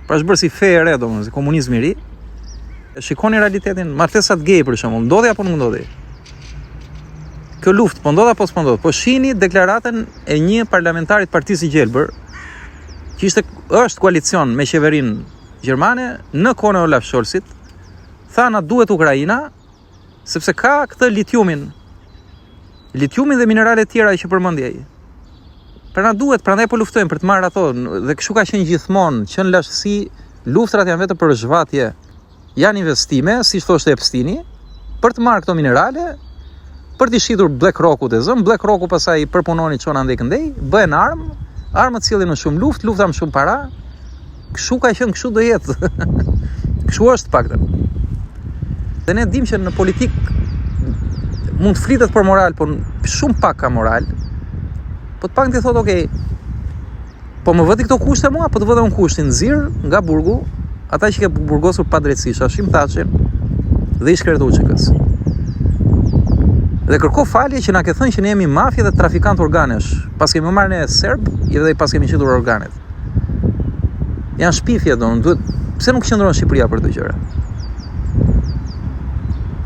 Pra është bërë si fe e re, domethënë, si komunizmi i ri. Shikoni realitetin, martesat gay për shembull, ndodhi apo nuk ndodhi? Kjo luftë po ndodh apo s'po ndodh? Po shihni deklaratën e një parlamentarit Partisë së Gjelbër, që është koalicion me qeverinë gjermane në kohën e Olaf Scholzit. Tha na duhet Ukraina sepse ka këtë litiumin dhe minerale tjera që përmendi ai. Pra na duhet, prandaj po luftojmë për të marrë ato dhe kështu ka qenë gjithmonë, që në lashtësi luftrat janë vetëm për zhvatje. Janë investime, siç thoshte Epsteini, për të marrë këto minerale, për t'i shitur BlackRock-ut e zëm, BlackRock-u pastaj përpunoni çon andej këndej, bëhen armët cilin më shumë lufta më shumë para. Kështu ka qenë, kështu do jetë. Kështu është paktën. Dhe ne dim që në politik mund të flitet për moral, por shumë pak ka moral. Po të pak ti thot, okay, po më vëti këto kushte mua, po të vëdhe unë kushtin zirë nga burgu, ata që ke burgosur pa drejtësi, Hashim Thacin dhe i shkretu UÇK-s. Dhe kërko falje që na ke thënë që ne jemi mafje dhe trafikant organesh, pas kemi marrë ne serb, dhe pas kemi qitur organet. Janë shpifje, pse nuk qëndron Shqipëria për të gjëra?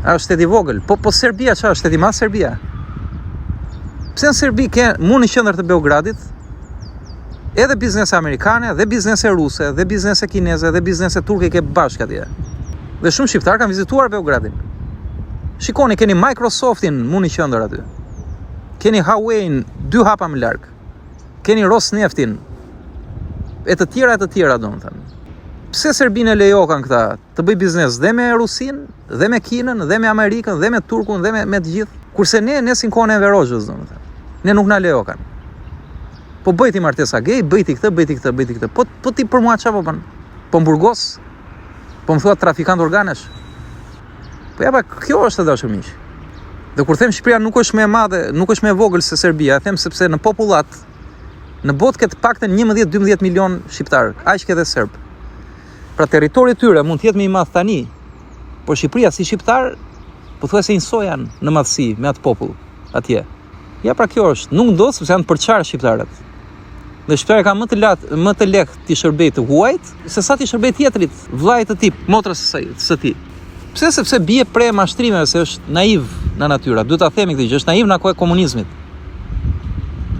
A është shteti vogël? Po Serbia çfarë është, shteti i madh Serbia? Pse në Serbi mund në qendër të Beogradit edhe biznese amerikane, dhe biznese ruse, dhe biznese kineze, dhe biznese turke ke bashkë atje. Dhe shumë shqiptar kanë vizituar Beogradin. Shikoni, keni Microsoftin mund në qendër aty. Keni Huawei 2 hapa më larg. Keni Rosneftin. E të tjera domethënë. Pse Serbinë e lejokan këta të bëj biznes dhe me Rusinë, dhe me Kinën, dhe me Amerikën, dhe me Turkun, dhe me të gjithë, kurse ne si kohën e Enver Hoxhës, domethënë. Ne nuk na lejokan. Po bëjti martesa gay, bëjti këtë. Po ti për mua çfarë po bën? Po mburgos? Po më thua trafikant organesh? Po ja, kjo është e dashur miq. Dhe kur them Shqipëria nuk është më e madhe, nuk është më e vogël se Serbia, them sepse në popullat në botë ka të paktën 11-12 milion shqiptar, aq që edhe serb. Pra territori i tyre mund të jetë më i madh tani, por Shqipëria si shqiptar pothuajse njësoj janë në madhësi me atë popull atje. Ja, pra kjo është, nuk ndodh sepse janë përçarë shqiptarët. Dhe shqiptarët kanë më të lehtë ti shërbej të huajt se sa ti shërbej tjetrit, vllajt të tij, motrës së tij. Pse? Sepse bie pre mashtrimeve, se është naiv në natyra. Duhet ta themi këtë gjë, është naiv në kohën e komunizmit.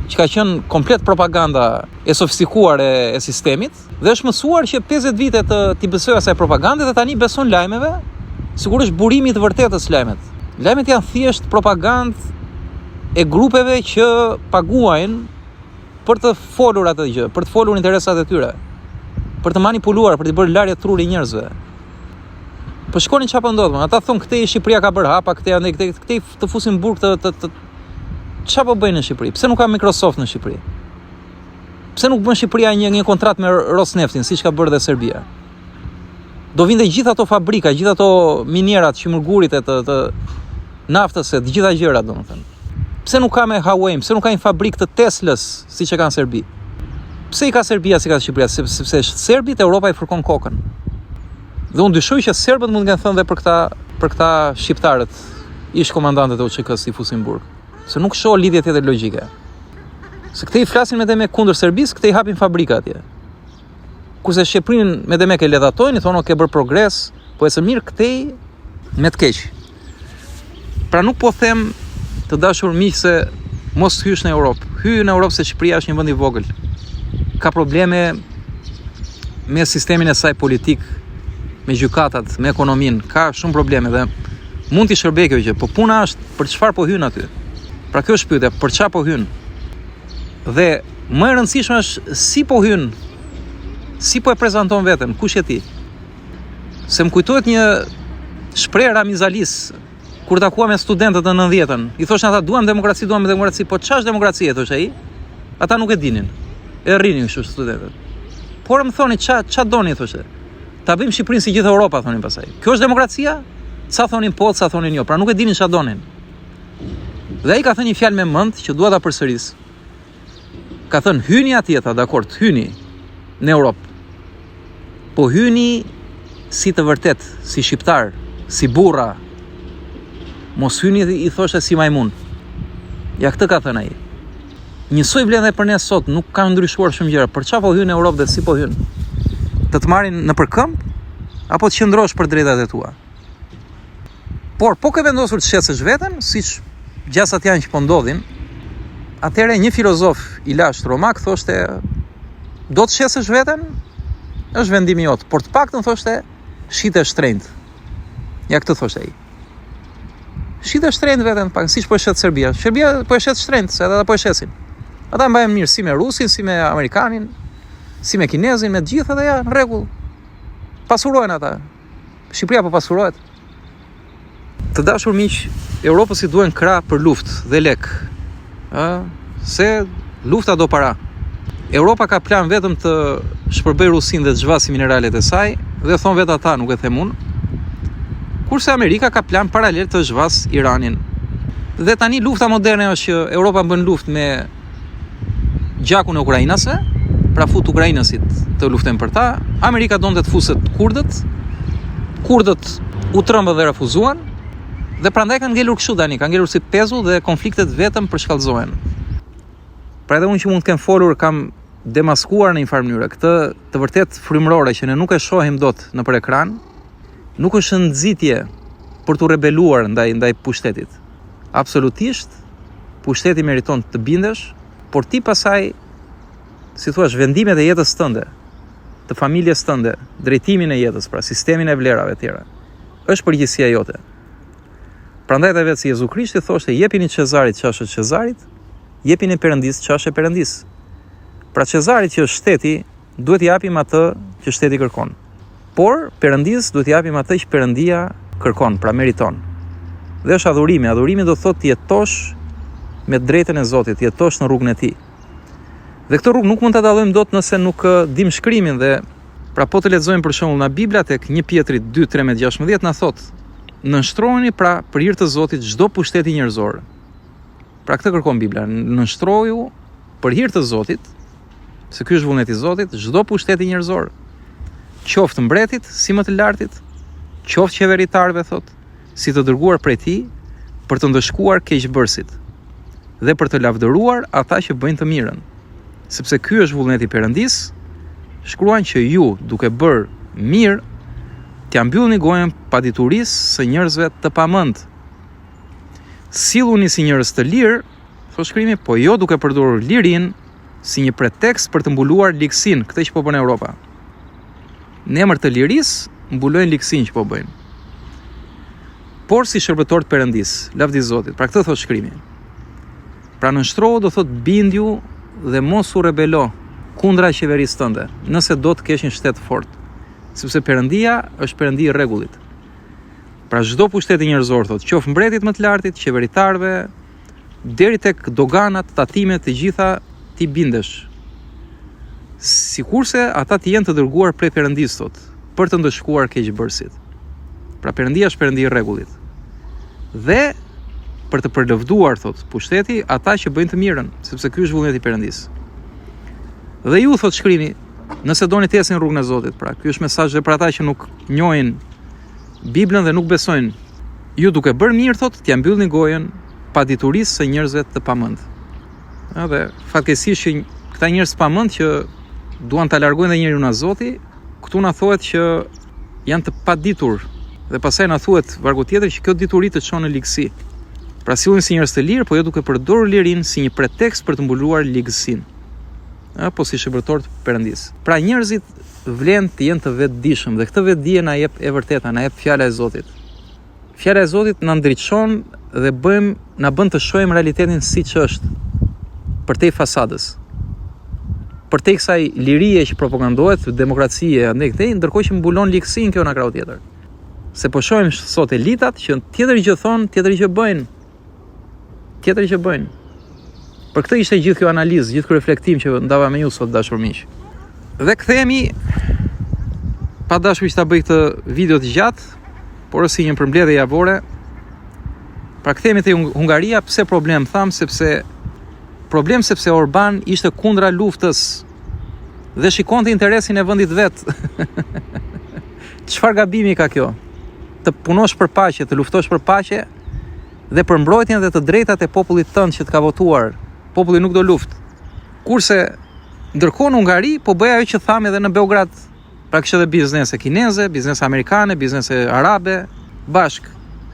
Që ka qenë komplet propaganda e sofistikuar e sistemit dhe është mësuar që 50 vite t'i besoj asaj propagande dhe tani beson lajmeve, sigurisht burimi i të vërtetës lajmet. Lajmet janë thjesht propagandë e grupeve që paguajnë për të folur atë gjë, për të folur interesat e tyre, për të manipuluar, për të bërë larje truri njerëzve. Po shkoni çfarë po ndodh, ata thonë këtej Shqipëria ka bërë hapa, këtej të fusin burg çfarë po bëjnë në Shqipëri? Pse nuk ka Microsoft në Shqipëri? Pse nuk bën Shqipëria një kontratë me Rosneftin, siç ka bërë dhe Serbia? Do vinte gjithë ato fabrika, gjithë ato minierat, qymërgurit e të naftës, të gjitha gjërat, domethënë. Pse nuk ka me Huawei, pse nuk ka një fabrikë të Teslës siç e ka në Serbi? Pse i ka Serbia si ka Shqipëria? Sepse serbit Europa i fërkon kokën. Dhe unë dyshoj që serbët mund të kenë thënë dhe për këta shqiptarët, ish komandantët e UÇK-s i fusin burg. Se nuk shoh lidhje tjetër logjike. Se këtej flasin me kundër Serbisë, këtej hapin fabrika atje. Kurse Shqipërinë me e ledhatojnë, i thonë ke bërë progres, po e së mirë këtej me të keq. Pra nuk po them të dashur miq se mos hysh në Europë. Hyj në Europë se Shqipëria është një vend i vogël. Ka probleme me sistemin e saj politik, me gjykatat, me ekonominë, ka shumë probleme dhe Mund t'i shërbej kjo gjë, po puna është për çfarë po hyn aty. Pra kjo është pyetja, për çfarë po hyn? Dhe më e rëndësishme është si po hyn, si po e prezanton veten, kush je ti? Se më kujtohet një shprehje Ramizalis kur takua me studentët në 90-ën. I thoshin ata duam demokraci, po ç'është demokracia, thosh ai? Ata nuk e dinin. E rrinin kështu studentët. Por më thoni ç'a doni, thoshte. Ta bëjmë Shqipërinë si gjithë Europa, thonin pastaj. Kjo është demokracia? Ca thonin po, ca thonin jo. Pra nuk e dinin ç'a donin. Dhe ai ka thënë një fjalë me mend që dua ta përsëris. Ka thënë hyni atje, tha, dakord, hyni në Europë. Po hyni si të vërtet, si shqiptar, si burra. Mos hyni, i thoshte, si majmun. Ja këtë ka thënë ai. Njësoj vlen dhe për ne sot, nuk ka ndryshuar shumë gjëra. Për çfarë po hyn në Europë dhe si po hyn? Të marrin në përkëmb apo të qëndrosh për drejtat e tua? Por po ke vendosur të shesësh veten, siç gjasat janë që po ndodhin, atëherë një filozof i lashtë romak thoshte, do të shesësh veten? Është vendimi jot, por të paktën thoshte, shite shtrenjtë. Ja këtë thoshte ai. Shite shtrenjtë veten, pak siç po e shet Serbia. Serbia po e shet shtrenjtë, se ata po e shesin. Ata mbajnë mirë si me Rusin, si me Amerikanin, si me Kinezin, me të gjithë edhe ja, në rregull. Pasurohen ata. Shqipëria po pasurohet. Të dashur miq, Europës i duhen krah për luftë dhe lek. Se lufta do para. Europa ka plan vetëm të shpërbëj Rusin dhe të zhvasi mineralet e saj, dhe thon vetë ata, nuk e them unë. Kurse Amerika ka plan paralel të zhvas Iranin. Dhe tani lufta moderne është që Europa bën luftë me gjakun e ukrainase, pra fut ukrainasit të luftojnë për ta. Amerika donte të fuset kurdët. Kurdët u trembën dhe refuzuan. Dhe prandaj kanë ngelur kështu tani, kanë ngelur si pezull dhe konfliktet vetëm përshkallëzohen. Pra edhe unë që mund të kem folur, kam demaskuar në një farë mënyrë këtë të vërtet frymërore që ne nuk e shohim dot nëpër ekran, nuk është nxitje për të rebeluar ndaj pushtetit. Absolutisht, pushteti meriton të bindesh, por ti pasaj, si thua, vendimet e jetës tënde, të familjes tënde, drejtimin e jetës, pra sistemin e vlerave tjera, është përgjegjësia jote. Prandaj edhe vetë si Jezu Krishti thoshte, jepini Cezarit ç'është Cezarit, jepini Perëndis ç'është Perëndis. Pra Cezarit që është shteti, duhet i japim atë që shteti kërkon. Por Perëndis duhet i japim atë që Perëndia kërkon, pra meriton. Dhe është adhurimi. Adhurimi do thotë të jetosh me drejtën e Zotit, të jetosh në rrugën e Tij. Dhe këtë rrugë nuk mund ta dallojmë dot nëse nuk dim shkrimin dhe pra po të lexojmë për shembull në Bibla tek 1 Pjetrit 2:13-16 na thotë nënshtroheni pra për hir të Zotit çdo pushteti njerëzor. Pra këtë kërkon Bibla, nënshtroju për hir të Zotit, se ky është vullneti i Zotit, çdo pushteti njerëzor. Qoftë mbretit si më të lartit, qoftë qeveritarëve thotë, si të dërguar prej Tij për të ndëshkuar keqbërësit dhe për të lavdëruar ata që bëjnë të mirën. Sepse ky është vullneti i Perëndis, shkruan që ju duke bërë mirë t'ja mbyllni gojën paditurisë së njerëzve të pamend. Silluni si njerëz të lirë, thotë shkrimi, po jo duke përdorur lirinë si një pretekst për të mbuluar ligësinë, këtë që po bën Europa. Në emër të lirisë mbulojnë ligësinë që po bëjnë. Por si shërbëtor të Perëndis, lavdi Zotit. Pra këtë thotë shkrimi. Pra nënshtrohu do thotë bindju dhe mos u rebelo kundra qeverisë tënde, nëse do të kesh një shtet fort. Sepse Perëndia është Perëndi i rregullit. Pra çdo pushtet njerëzor thotë, qoftë mbretit më të lartit, qeveritarëve, deri tek doganat, tatimet, të gjitha ti bindesh. Sikurse ata të jenë të dërguar prej Perëndis thotë, për të ndëshkuar keqbërësit. Pra Perëndia është Perëndi i rregullit. Dhe për të përlëvduar thotë pushteti ata që bëjnë të mirën, sepse ky është vullneti i Perëndis. Dhe ju thotë shkrimi, nëse doni të ecni rrugën e Zotit, pra ky është mesazh edhe për ata që nuk njohin Biblën dhe nuk besojnë. Ju duke bërë mirë thotë, t'ja mbyllni gojën paditurisë së njerëzve të pamend. Dhe fatkeqësisht që këta njerëz të pamend që duan ta largojnë dhe njeriu nga Zoti, këtu na thuhet që janë të paditur. Dhe pastaj na thuhet vargu tjetër që kjo dituri të çon në ligësi. Pra silluni si njerëz të lirë, po jo duke përdorur lirinë si një pretekst për të mbuluar ligësinë. Apo si shërbëtor të Perëndis. Pra njerëzit vlen të jenë të vetëdijshëm dhe këtë vetëdije na jep e vërteta, na jep fjala e Zotit. Fjala e Zotit na ndriçon dhe na bën të shohim realitetin siç është, përtej fasadës. Përtej kësaj lirie që propagandohet, demokracie, andaj këtej, ndërkohë që mbulon ligësinë kjo në krau tjetër. Se po shohim sot elitat që tjetër gjë thon, tjetër gjë bëjnë. Tjetër gjë bëjnë. Për këtë ishte gjithë kjo analizë, gjithë ky reflektim që ndava me ju sot, dashur miq. Dhe kthehemi, pa dashur që ta bëj këtë video të gjatë, por si një përmbledhje javore. Pra kthehemi te Hungaria, pse problem tham, sepse Orban ishte kundra luftës dhe shikonte interesin e vendit vet. Çfarë gabimi ka kjo? Të punosh për paqe, të luftosh për paqe dhe për mbrojtjen dhe të drejtat e popullit tënd që të ka votuar. Populli nuk do luftë. Kurse ndërkohë në Hungari po bëja ajo që tham edhe në Beograd. Pra kishte edhe biznese kineze, biznese amerikane, biznese arabe, bashk.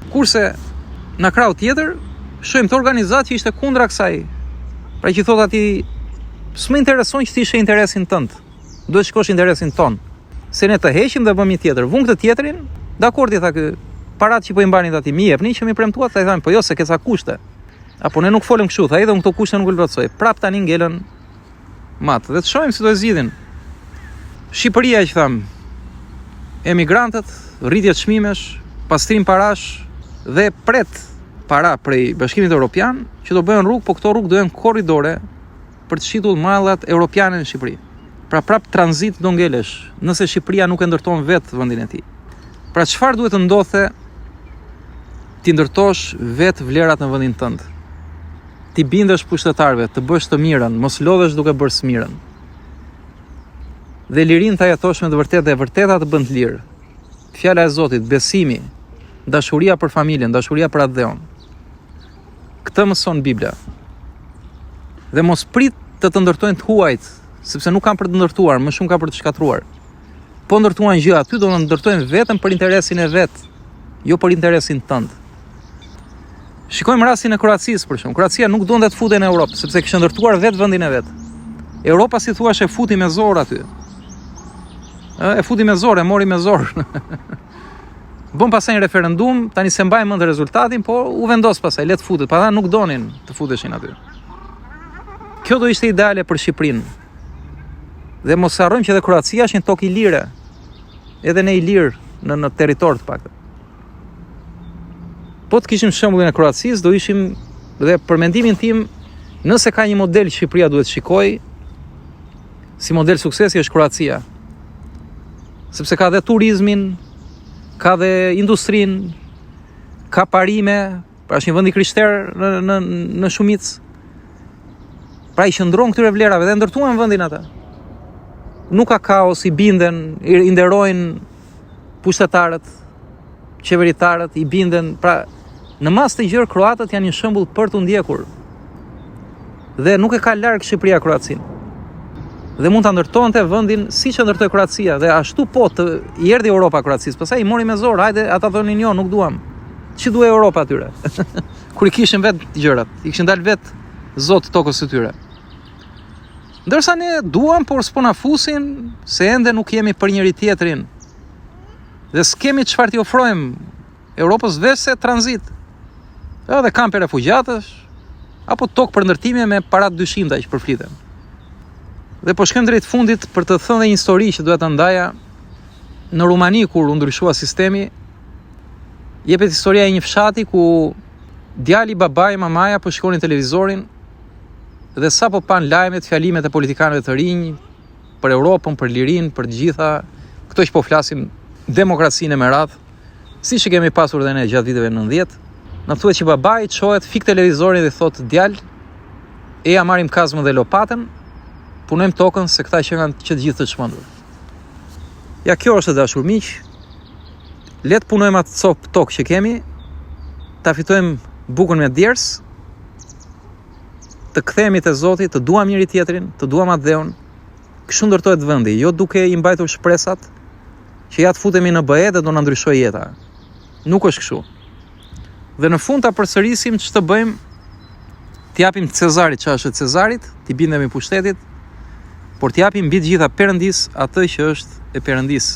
Kurse në krau tjetër shohim të organizatë që ishte kundra kësaj. Pra që thot ati, s'më intereson që ti ishe interesin tënd. Duhet shkosh interesin ton. Se ne të heqim dhe bëmi tjetër. Vun këtë tjetrin, dakord i tha ky, parat që po i mbanit ati mi jepni që mi premtuat, tha i thamë, po jo se ke sa kushte. Apo ne nuk folëm kështu, tha i dhe unë këto kushte nuk lëvëtsoj. Prap tani ngelën matë. Dhe të shohim si do e zgjidhin. Shqipëria që thamë, emigrantët, rritje çmimesh, pastrim parash dhe pret para prej Bashkimit Evropian që do bëhen rrugë, po këto rrugë do jenë korridore për të shitur mallat europiane në Shqipëri. Pra prap tranzit do ngelesh, nëse Shqipëria nuk e ndërton vetë vendin e tij. Pra çfarë duhet të ndodhe ti ndërtosh vetë vlerat në vendin tënd. Ti bindesh pushtetarëve, të bësh të mirën, mos lodhesh duke bërë smirën. Dhe lirin ta jetosh me të vërtetë dhe e vërteta të bën të lirë. Fjala e Zotit, besimi, dashuria për familjen, dashuria për atë dheun. Këtë mëson Bibla. Dhe mos prit të ndërtojnë të huajt, sepse nuk kanë për të ndërtuar, më shumë kanë për të shkatruar. Po ndërtuan gjë aty, do të ndërtojnë vetëm për interesin e vet, jo për interesin tënd. Shikojmë rastin e Kroacisë për shkak. Kroacia nuk donte të futej në Europë, sepse kishte ndërtuar vetë vendin e vet. Europa si thuash e futi me zor aty. E futi me zor, e mori me zor. Bën pasaj një referendum, tani se mbaj mend rezultatin, po u vendos pasaj, le të futet, pa nuk donin të futeshin aty. Kjo do ishte ideale për Shqipërinë. Dhe mos harrojmë që edhe Kroacia është një tokë i lire. Edhe ne i lirë në territor të paktë. Po të kishim shembullin e Kroacisë, do ishim, dhe për mendimin tim, nëse ka një model që Shqipëria duhet shikoj, si model suksesi është Kroacia. Sepse ka dhe turizmin, ka dhe industrin, ka parime, pra është një vend i krishter në shumicë. Pra i qëndron këtyre vlerave dhe ndërtuan vendin ata. Nuk ka kaos, i binden, i nderojnë pushtetarët, qeveritarët, i binden. Pra në mas të gjërë kroatët janë një shembull për të ndjekur. Dhe nuk e ka larg Shqipëria Kroacinë. Dhe mund ta ndërtonte vendin siç e ndërtoi Kroacia dhe ashtu po të i erdhi Europa Kroacisë. Pastaj i mori me zor, hajde, ata thonin jo, nuk duam. Çi duaj Europa atyre? Kur i kishin vetë gjërat, i kishin dalë vetë zot tokës së tyre. Ndërsa ne duam, por s'po na fusin, se ende nuk jemi për njëri tjetrin. Dhe s'kemi çfarë t'i ofrojmë Europës veç se tranzit. Edhe kampe refugjatësh, apo tokë për ndërtime me parat dyshimta që përfliten. Dhe po shkojmë drejt fundit për të thënë një histori që duhet ta ndaja. Në Rumani kur u ndryshua sistemi, jepet historia e një fshati ku djali, babai, mamaja po shikonin televizorin dhe sapo pan lajmet, fjalimet e politikanëve të rinj për Europën, për lirinë, për të gjitha këto që po flasin demokracinë me radh, siç e kemi pasur edhe ne gjatë viteve 90. Na thuhet që babai çohet, fik televizorin dhe thotë djalë, ja marrim kazmën dhe lopatën, punojmë tokën se këta që kanë që të gjithë të çmendur. Ja, kjo është, dashur miq. Le të punojmë atë copë tokë që kemi, ta fitojmë bukën me djers, të kthehemi te Zoti, të duam njëri tjetrin, të duam atë dheun. Kështu ndërtohet vendi, jo duke i mbajtur shpresat që ja të futemi në BE dhe do na ndryshojë jeta. Nuk është kështu. Dhe në fund ta përsërisim ç'të bëjmë, t'japim Cezarit ç'është e Cezarit, t'i bindemi pushtetit, por t'japim mbi të gjitha Perëndis atë që është e Perëndis.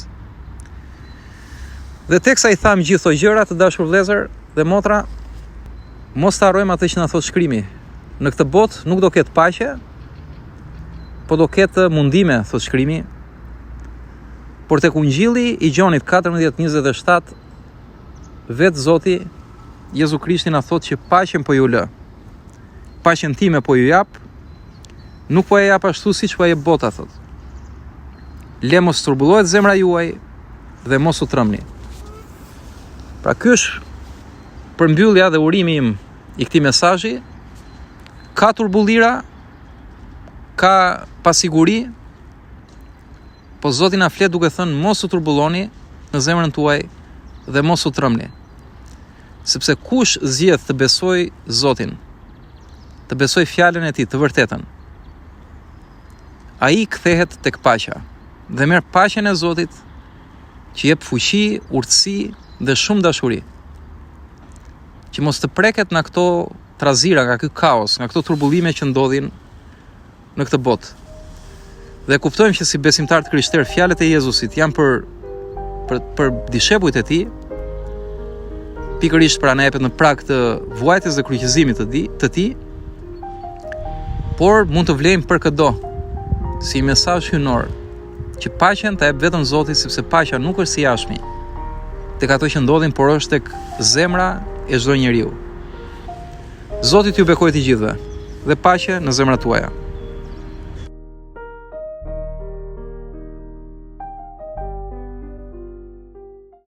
Dhe teksa i tham gjithë këto gjëra, të dashur vëllezër dhe motra, mos të harrojmë atë që na thot shkrimi. Në këtë botë nuk do ketë paqe, po do ketë mundime, thot shkrimi. Por tek Ungjilli i Gjonit 14:27, vetë Zoti Jezu Krishti na thot që paqen po ju lë. Paqen time po ju jap, nuk po e jap ashtu siç po e jep bota, thot. Le mos turbullohet zemra juaj dhe mos u tremni. Pra ky është përmbyllja dhe urimi im i këtij mesazhi. Ka turbullira, ka pasiguri, po Zoti na flet duke thënë mos u turbulloni në zemrën tuaj dhe mos u tremni. Sepse kush zgjedh të besoj Zotin, të besoj fjalën e tij të vërtetën, ai kthehet tek paqja dhe merr paqen e Zotit që jep fuqi, urtësi dhe shumë dashuri. Që mos të preket nga këto trazira, nga ky kaos, nga këto turbullime që ndodhin në këtë botë. Dhe kuptojmë që si besimtar të krishterë fjalët e Jezusit janë për dishepujt e tij, pikërisht pra na jepet në prag të vuajtjes dhe kryqëzimit të tij, por mund të vlejmë për çdo si mesazh hynor, që paqen ta jep vetëm Zoti, sepse paqja nuk është si jashmi tek ato që ndodhin, por është tek zemra e çdo njeriu. Zoti t'ju bekojë të gjithëve dhe paqe në zemrat tuaja.